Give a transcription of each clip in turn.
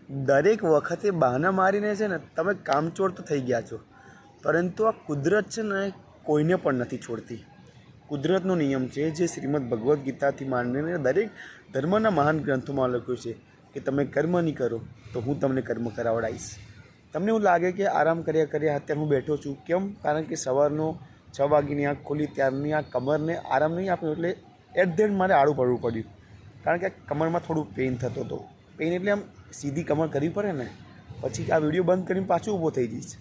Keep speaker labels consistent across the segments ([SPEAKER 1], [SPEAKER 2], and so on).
[SPEAKER 1] દરેક વખતે બહાના મારીને છે ને તમે કામચોર તો થઈ ગયા છો, પરંતુ આ કુદરત છે ને કોઈને પણ નથી છોડતી. કુદરતનો નિયમ છે જે શ્રીમદ ભગવદ્ ગીતાથી માંડીને દરેક ધર્મના મહાન ગ્રંથોમાં લખ્યું છે કે તમે કર્મ નહીં કરો તો હું તમને કર્મ કરાવડાવીશ. તમને એવું લાગે કે આરામ કર્યા અત્યારે હું બેઠો છું, કેમ? કારણ કે સવારનો 6 વાગ્યાની આંખ ખોલી ત્યારની આ કમરને આરામ નહીં આપ્યો, એટલે એટ ધ એન્ડ મારે આડું પડવું પડ્યું. કારણ કે કમરમાં થોડું પેઇન થતો હતો. પેઇન એટલે આમ સીધી કમર કરવી પડે ને, પછી આ વિડીયો બંધ કરીને પાછું ઊભો થઈ જઈશ.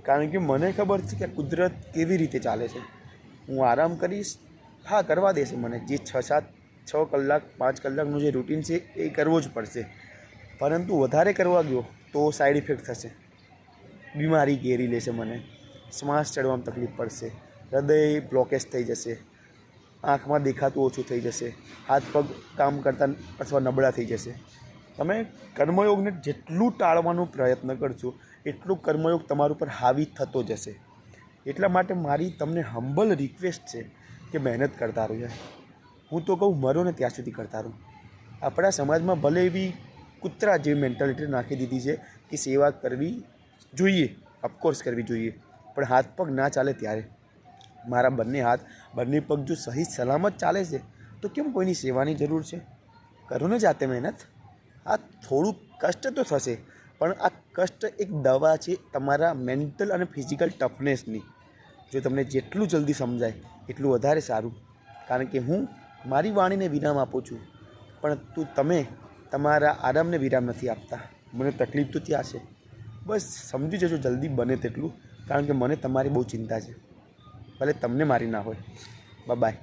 [SPEAKER 1] કારણ કે મને ખબર છે કે કુદરત કેવી રીતે ચાલે છે. હું આરામ કરીશ, હા કરવા દેશે મને, જે 6 કલાક 5 કલાકનું જે રૂટીન છે એ કરવો જ પડશે. પરંતુ વધારે કરવા ગયો તો સાઈડ ઇફેક્ટ થશે, બીમારી ઘેરી લેશે, મને શ્વાસ ચડવામાં તકલીફ પડશે, હૃદય બ્લોકેજ થઈ જશે, આંખમાં દેખાતું ઓછું થઈ જશે, હાથ પગ કામ કરતા અથવા નબળા થઈ જશે. તમે કર્મયોગને જેટલું ટાળવાનો પ્રયત્ન કરશો એટલું કર્મયોગ તમારા ઉપર હાવી થતો જશે. એટલા માટે મારી તમને હમ્બલ રિક્વેસ્ટ છે કે મહેનત કરતા રહો. હું તો કહું મરો ને ત્યાં સુધી કરતા રહો. આપણા સમાજમાં ભલે એવી કૂતરા જેવી મેન્ટાલિટી નાખી દીધી છે કે સેવા કરવી જોઈએ, ઓફકોર્સ કરવી જોઈએ, પણ હાથ પગ ના ચાલે ત્યારે. મારા બંને હાથ બંને પગ જો સહી સલામત ચાલે છે તો કેમ કોઈની સેવાની જરૂર છે? કરો ને જાતે મહેનત. આ થોડું કષ્ટ તો થશે, પણ આ કષ્ટ એક દવા છે તમારા મેન્ટલ અને ફિઝિકલ ટફનેસની. જો તમને જેટલું જલ્દી સમજાય એટલું વધારે સારું. કારણ કે હું મારી વાણીને વિરામ આપું છું, પણ તમે તમારા આરામને વિરામ નથી આપતા. મને તકલીફ તો ત્યાં છે. બસ સમજી જજો જલ્દી બને તેટલું, કારણ કે મને તમારી બહુ ચિંતા છે. ભલે તમને મારી ના હોય. બાય.